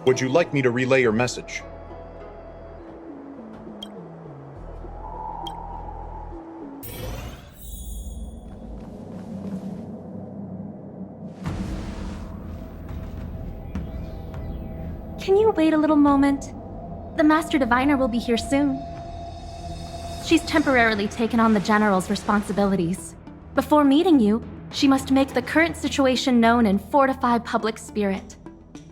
Would you like me to relay your message? Can you wait a little moment? The Master Diviner will be here soon. She's temporarily taken on the General's responsibilities. Before meeting you, she must make the current situation known and fortify public spirit.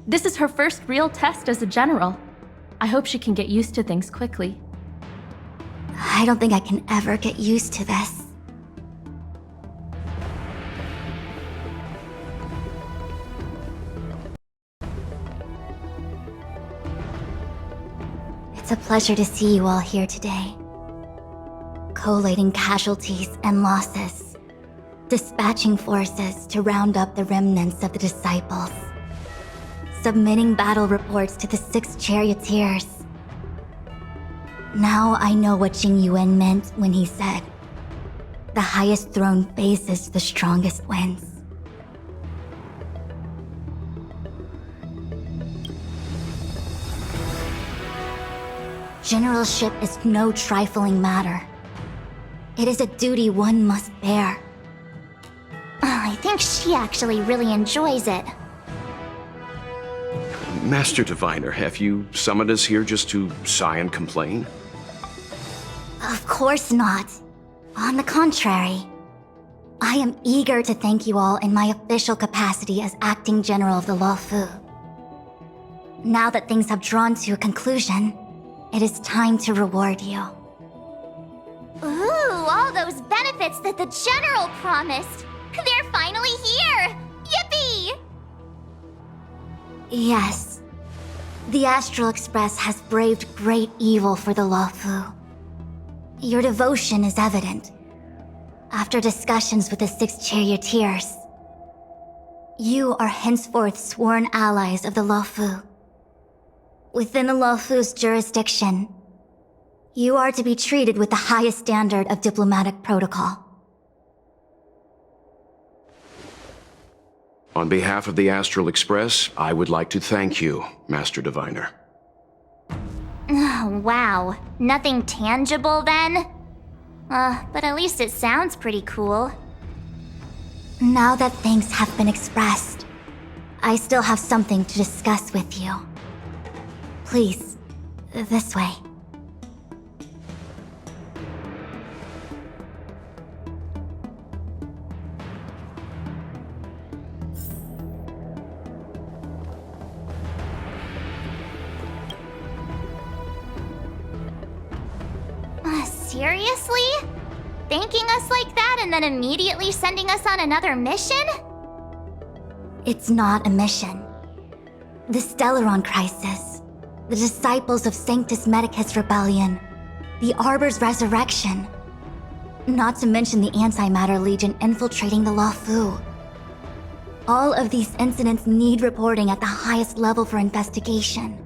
This is her first real test as a General. I hope she can get used to things quickly. I don't think I can ever get used to this. It's a pleasure to see you all here today. Collating casualties and losses, dispatching forces to round up the remnants of the disciples, submitting battle reports to the 6 charioteers. Now I know what Jing Yuan meant when he said, "The highest throne faces the strongest wins." Generalship is no trifling matter. It is a duty one must bear. I think she actually really enjoys it. Master Diviner, have you summoned us here just to sigh and complain? Of course not. On the contrary, I am eager to thank you all in my official capacity as acting general of the Luofu. Now that things have drawn to a conclusion, it is time to reward you. Ooh, all those benefits that the General promised! They're finally here! Yippee! Yes. The Astral Express has braved great evil for the Luofu. Your devotion is evident. After discussions with the 6 charioteers, you are henceforth sworn allies of the Luofu. Within the Luofu's jurisdiction, you are to be treated with the highest standard of diplomatic protocol. On behalf of the Astral Express, I would like to thank you, Master Diviner. Oh, wow. Nothing tangible then? But at least it sounds pretty cool. Now that things have been expressed, I still have something to discuss with you. Please, this way. Seriously? Thanking us like that and then immediately sending us on another mission? It's not a mission. The Stellaron Crisis, the Disciples of Sanctus Medicus Rebellion, the Arbor's resurrection, not to mention the Antimatter Legion infiltrating the Luofu. All of these incidents need reporting at the highest level for investigation.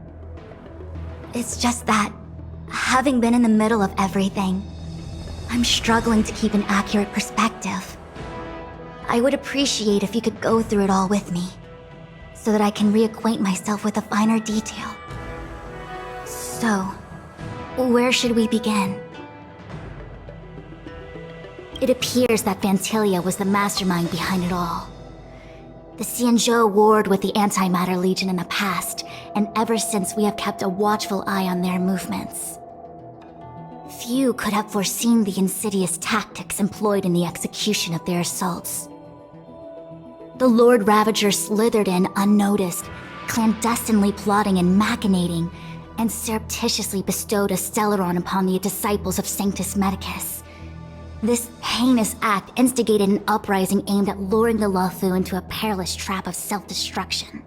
It's just that, having been in the middle of everything, I'm struggling to keep an accurate perspective. I would appreciate if you could go through it all with me, so that I can reacquaint myself with a finer detail. So, where should we begin? It appears that Phantylia was the mastermind behind it all. The Xianzhou warred with the Antimatter Legion in the past, and ever since we have kept a watchful eye on their movements. Few could have foreseen the insidious tactics employed in the execution of their assaults. The Lord Ravager slithered in unnoticed, clandestinely plotting and machinating, and surreptitiously bestowed a Stellaron upon the disciples of Sanctus Medicus. This heinous act instigated an uprising aimed at luring the Luofu into a perilous trap of self-destruction.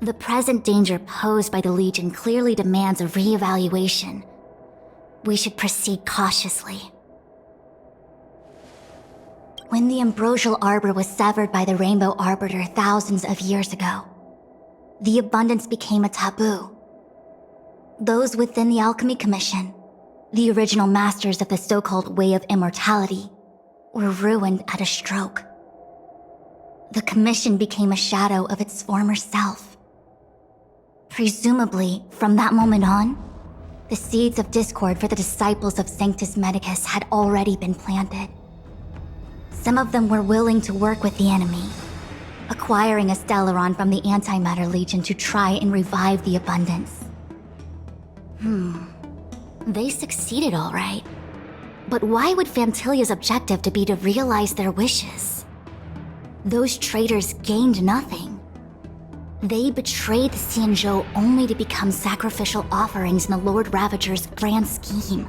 The present danger posed by the Legion clearly demands a re-evaluation. We should proceed cautiously. When the Ambrosial Arbor was severed by the Rainbow Arbiter thousands of years ago, the abundance became a taboo. Those within the Alchemy Commission, the original masters of the so-called Way of Immortality, were ruined at a stroke. The Commission became a shadow of its former self. Presumably, from that moment on, the seeds of discord for the disciples of Sanctus Medicus had already been planted. Some of them were willing to work with the enemy, acquiring a Stellaron from the Antimatter Legion to try and revive the Abundance. They succeeded all right. But why would Phantylia's objective to be to realize their wishes? Those traitors gained nothing. They betrayed the Xianzhou only to become sacrificial offerings in the Lord Ravager's grand scheme.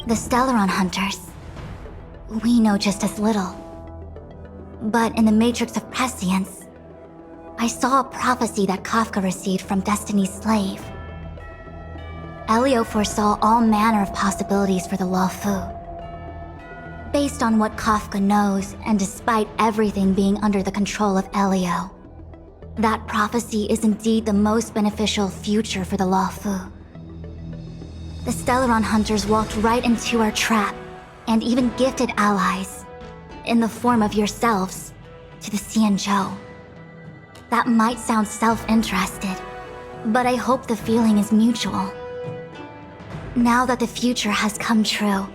The Stellaron Hunters. We know just as little. But in the Matrix of Prescience, I saw a prophecy that Kafka received from Destiny's slave. Elio foresaw all manner of possibilities for the Luofu. Based on what Kafka knows, and despite everything being under the control of Elio, that prophecy is indeed the most beneficial future for the Luofu. The Stellaron Hunters walked right into our trap, and even gifted allies, in the form of yourselves, to the Xianzhou. That might sound self-interested, but I hope the feeling is mutual. Now that the future has come true,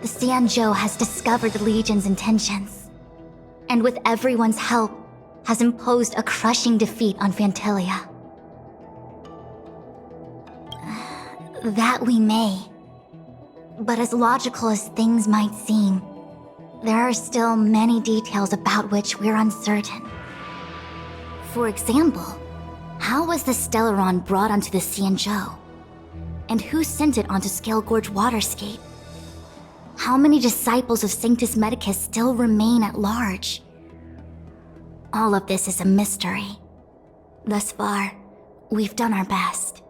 the Xianzhou has discovered the Legion's intentions, and with everyone's help, has imposed a crushing defeat on Phantylia. That we may. But as logical as things might seem, there are still many details about which we're uncertain. For example, how was the Stellaron brought onto the Xianzhou? And who sent it onto Scale Gorge Waterscape? How many disciples of Sanctus Medicus still remain at large? All of this is a mystery. Thus far, we've done our best.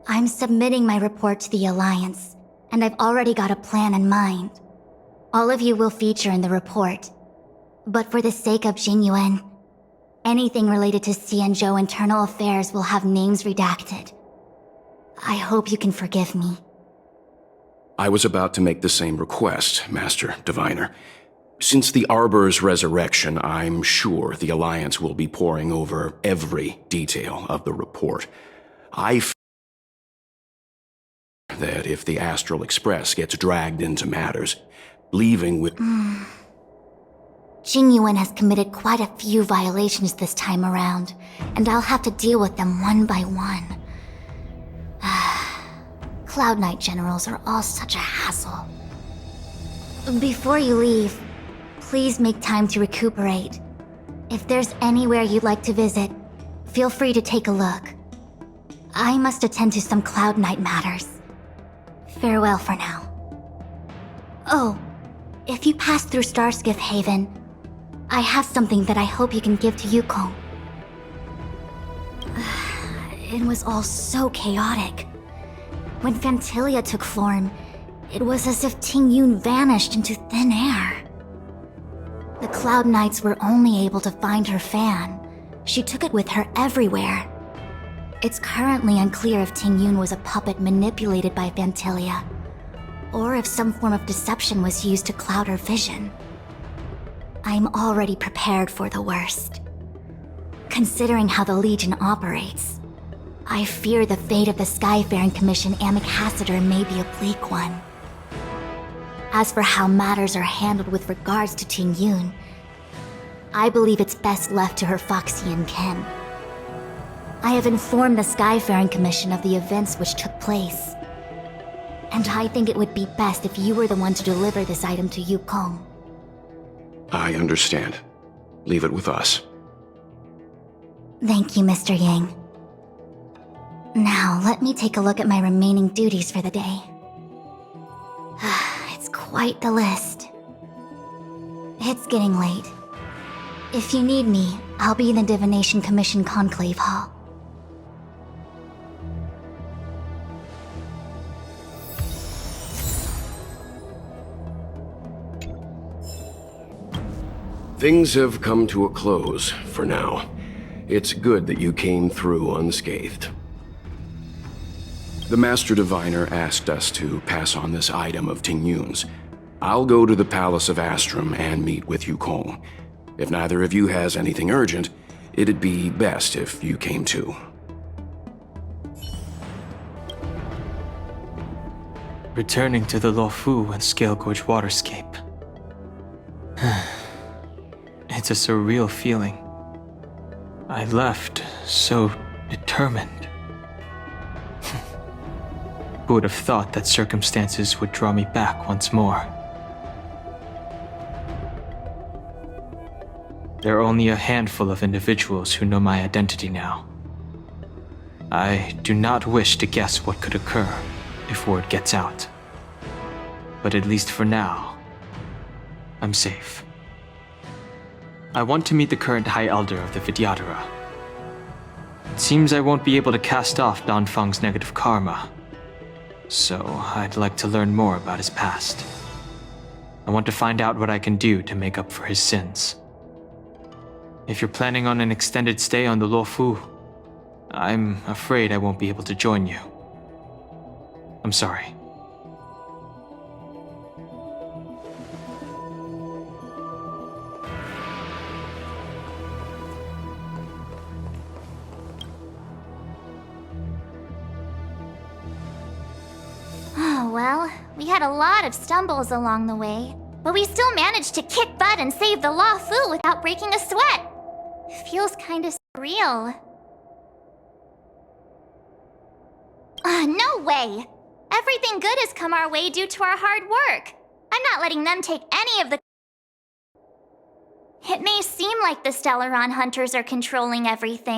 I'm submitting my report to the Alliance, and I've already got a plan in mind. All of you will feature in the report. But for the sake of Jingyuan, anything related to Xianzhou internal affairs will have names redacted. I hope you can forgive me. I was about to make the same request, Master Diviner. Since the Arbor's resurrection, I'm sure the Alliance will be poring over every detail of the report. I fear that if the Astral Express gets dragged into matters, leaving with... Jingyuan has committed quite a few violations this time around, and I'll have to deal with them one by one. Cloud Knight generals are all such a hassle. Before you leave, please make time to recuperate. If there's anywhere you'd like to visit, feel free to take a look. I must attend to some Cloud Knight matters. Farewell for now. Oh, if you pass through Starskiff Haven, I have something that I hope you can give to Yukong. It was all so chaotic. When Phantylia took form, it was as if Tingyun vanished into thin air. The Cloud Knights were only able to find her fan. She took it with her everywhere. It's currently unclear if Tingyun was a puppet manipulated by Phantylia, or if some form of deception was used to cloud her vision. I'm already prepared for the worst. Considering how the Legion operates, I fear the fate of the Skyfaring Commission Ambassador may be a bleak one. As for how matters are handled with regards to Tingyun, I believe it's best left to her Foxian kin. I have informed the Skyfaring Commission of the events which took place, and I think it would be best if you were the one to deliver this item to Yukong. I understand. Leave it with us. Thank you, Mr. Yang. Now, let me take a look at my remaining duties for the day. It's quite the list. It's getting late. If you need me, I'll be in the Divination Commission Conclave Hall. Things have come to a close, for now. It's good that you came through unscathed. The Master Diviner asked us to pass on this item of Tingyun's. I'll go to the Palace of Astrum and meet with Yukong. If neither of you has anything urgent, it'd be best if you came too. Returning to the Luofu and Scale Gorge waterscape. It's a surreal feeling. I left so determined. Who would have thought that circumstances would draw me back once more? There are only a handful of individuals who know my identity now. I do not wish to guess what could occur if word gets out. But at least for now, I'm safe. I want to meet the current High Elder of the Vidyadhara. It seems I won't be able to cast off Danfang's negative karma, so I'd like to learn more about his past. I want to find out what I can do to make up for his sins. If you're planning on an extended stay on the Luofu, I'm afraid I won't be able to join you. I'm sorry. Oh, well, we had a lot of stumbles along the way, but we still managed to kick butt and save the Luofu without breaking a sweat. It feels kinda surreal. No way! Everything good has come our way due to our hard work. I'm not letting them take any of the... It may seem like the Stellaron hunters are controlling everything,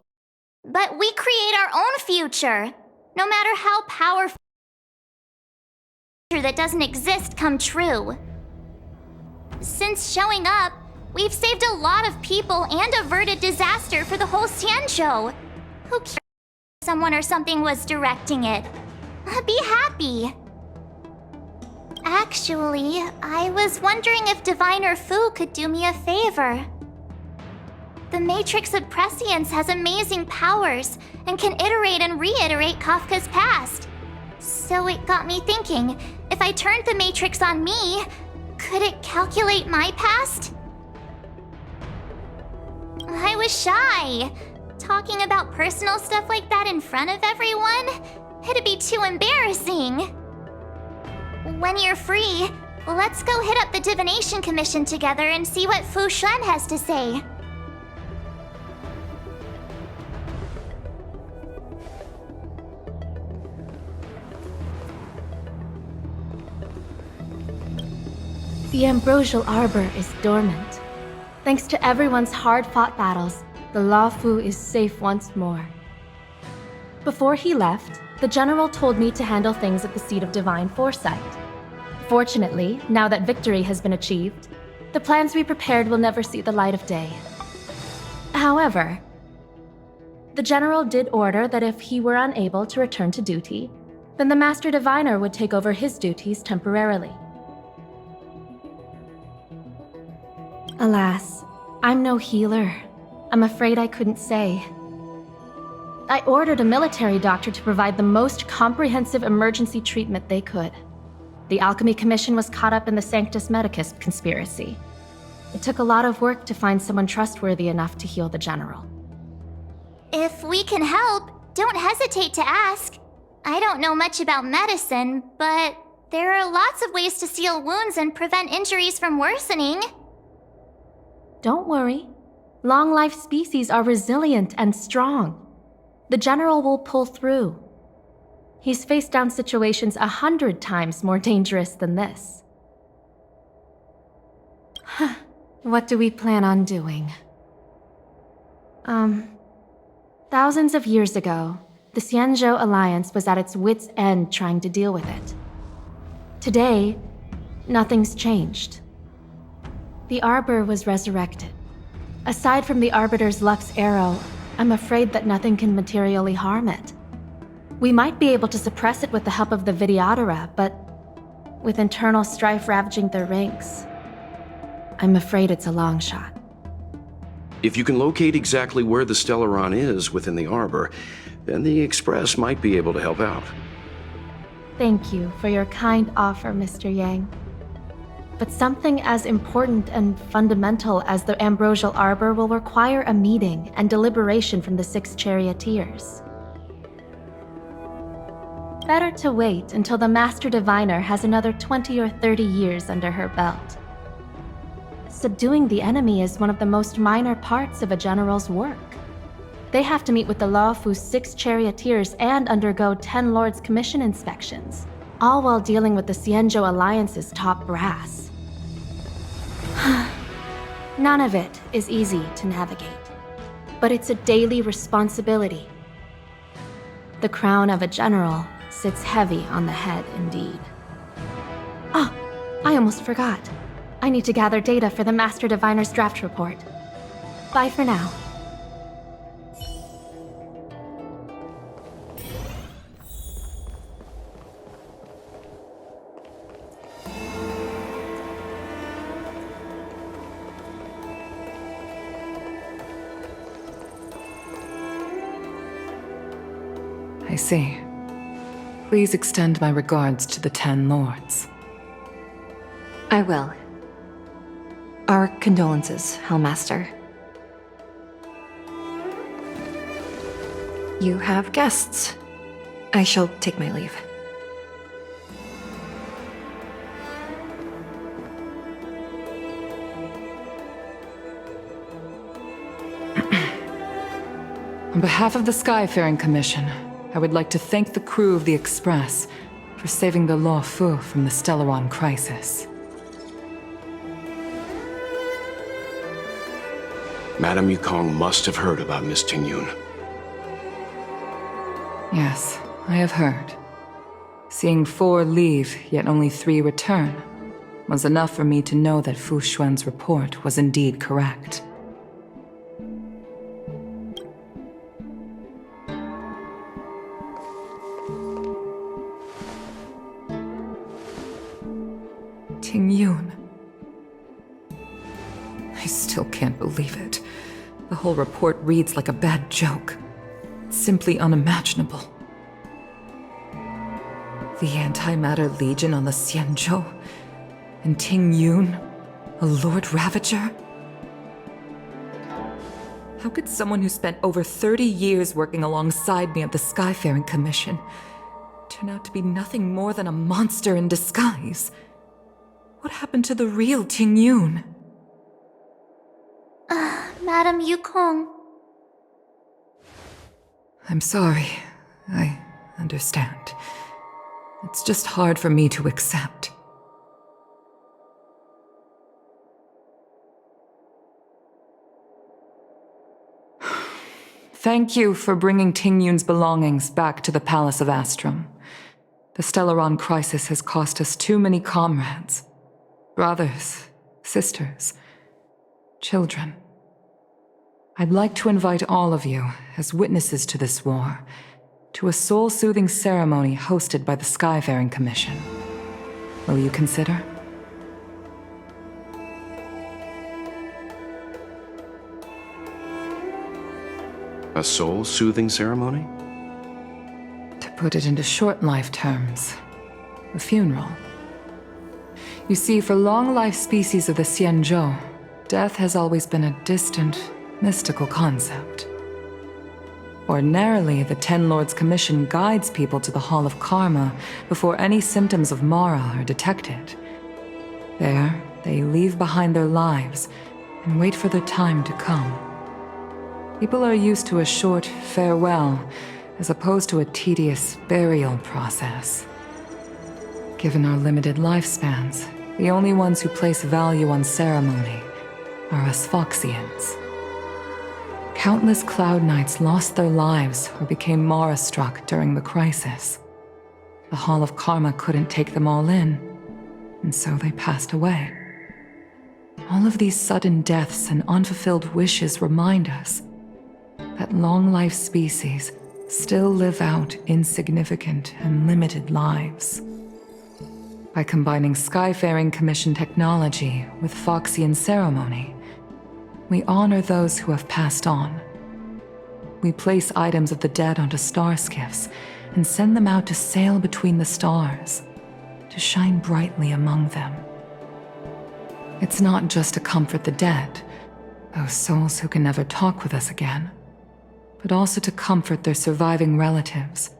but we create our own future. No matter how powerful that doesn't exist come true. Since showing up, we've saved a lot of people and averted disaster for the whole Xianzhou. Who cares if someone or something was directing it? Be happy. Actually, I was wondering if Diviner Fu could do me a favor. The Matrix of Prescience has amazing powers and can iterate and reiterate Kafka's past. So it got me thinking, if I turned the Matrix on me, could it calculate my past? I was shy. Talking about personal stuff like that in front of everyone? It'd be too embarrassing. When you're free, let's go hit up the Divination Commission together and see what Fu Shen has to say. The Ambrosial Arbor is dormant. Thanks to everyone's hard-fought battles, the Luofu is safe once more. Before he left, the General told me to handle things at the Seat of Divine Foresight. Fortunately, now that victory has been achieved, the plans we prepared will never see the light of day. However, the General did order that if he were unable to return to duty, then the Master Diviner would take over his duties temporarily. Alas, I'm no healer. I'm afraid I couldn't say. I ordered a military doctor to provide the most comprehensive emergency treatment they could. The Alchemy Commission was caught up in the Sanctus Medicus conspiracy. It took a lot of work to find someone trustworthy enough to heal the General. If we can help, don't hesitate to ask. I don't know much about medicine, but there are lots of ways to seal wounds and prevent injuries from worsening. Don't worry. Long-life species are resilient and strong. The General will pull through. He's faced down situations 100 times more dangerous than this. What do we plan on doing? Thousands of years ago, the Xianzhou Alliance was at its wit's end trying to deal with it. Today, nothing's changed. The Arbor was resurrected. Aside from the Arbiter's Lux arrow, I'm afraid that nothing can materially harm it. We might be able to suppress it with the help of the Vidyadhara, but with internal strife ravaging their ranks, I'm afraid it's a long shot. If you can locate exactly where the Stellaron is within the Arbor, then the Express might be able to help out. Thank you for your kind offer, Mr. Yang. But something as important and fundamental as the Ambrosial Arbor will require a meeting and deliberation from the 6 charioteers. Better to wait until the Master Diviner has another 20 or 30 years under her belt. Subduing the enemy is one of the most minor parts of a general's work. They have to meet with the Lawfu's 6 charioteers and undergo 10 Lords' Commission inspections, all while dealing with the Xianzhou Alliance's top brass. None of it is easy to navigate, but it's a daily responsibility. The crown of a general sits heavy on the head indeed. Ah, I almost forgot. I need to gather data for the Master Diviner's draft report. Bye for now. I see. Please extend my regards to the 10 lords. I will. Our condolences, Hellmaster. You have guests. I shall take my leave. On behalf of the Skyfaring Commission, I would like to thank the crew of the Express for saving the Lawfu from the Stellaron crisis. Madame Yukong must have heard about Miss Tingyun. Yes, I have heard. Seeing 4 leave, yet only 3 return, was enough for me to know that Fu Xuan's report was indeed correct. Tingyun. I still can't believe it. The whole report reads like a bad joke. It's simply unimaginable. The Antimatter Legion on the Xianzhou, and Tingyun, a Lord Ravager? How could someone who spent over 30 years working alongside me at the Skyfaring Commission turn out to be nothing more than a monster in disguise? What happened to the real Tingyun? Madame Yukong. I'm sorry. I understand. It's just hard for me to accept. Thank you for bringing Tingyun's belongings back to the Palace of Astrum. The Stellaron crisis has cost us too many comrades. Brothers, sisters, children. I'd like to invite all of you, as witnesses to this war, to a soul-soothing ceremony hosted by the Skyfaring Commission. Will you consider? A soul-soothing ceremony? To put it into short life terms, a funeral. You see, for long-life species of the Xianzhou, death has always been a distant, mystical concept. Ordinarily, the 10 Lords' Commission guides people to the Hall of Karma before any symptoms of Mara are detected. There, they leave behind their lives and wait for their time to come. People are used to a short farewell as opposed to a tedious burial process. Given our limited lifespans, the only ones who place value on ceremony are us Foxians. Countless Cloud Knights lost their lives or became Mara-struck during the crisis. The Hall of Karma couldn't take them all in, and so they passed away. All of these sudden deaths and unfulfilled wishes remind us that long-life species still live out insignificant and limited lives. By combining Skyfaring Commission technology with Foxian ceremony, we honor those who have passed on. We place items of the dead onto star skiffs and send them out to sail between the stars, to shine brightly among them. It's not just to comfort the dead, those souls who can never talk with us again, but also to comfort their surviving relatives,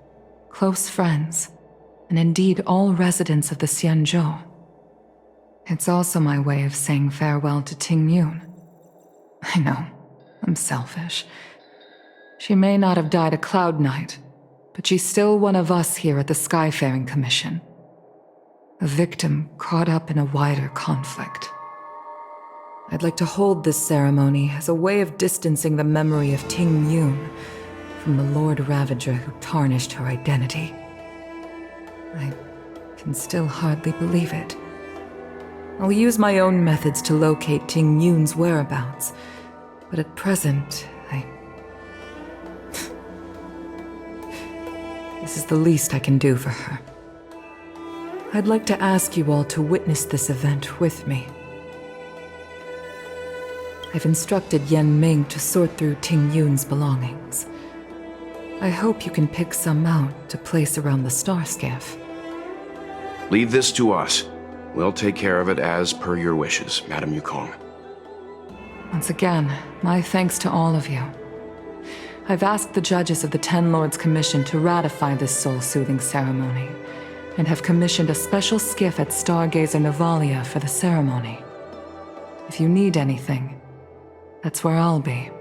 close friends, and indeed all residents of the Xianzhou. It's also my way of saying farewell to Ting Yun. I know, I'm selfish. She may not have died a Cloud Knight, but she's still one of us here at the Skyfaring Commission. A victim caught up in a wider conflict. I'd like to hold this ceremony as a way of distancing the memory of Ting Yun from the Lord Ravager who tarnished her identity. I can still hardly believe it. I'll use my own methods to locate Ting Yun's whereabouts, but at present, This is the least I can do for her. I'd like to ask you all to witness this event with me. I've instructed Yen Ming to sort through Ting Yun's belongings. I hope you can pick some out to place around the star skiff. Leave this to us. We'll take care of it as per your wishes, Madame Yukong. Once again, my thanks to all of you. I've asked the judges of the Ten Lords Commission to ratify this soul-soothing ceremony, and have commissioned a special skiff at Stargazer Navalia for the ceremony. If you need anything, that's where I'll be.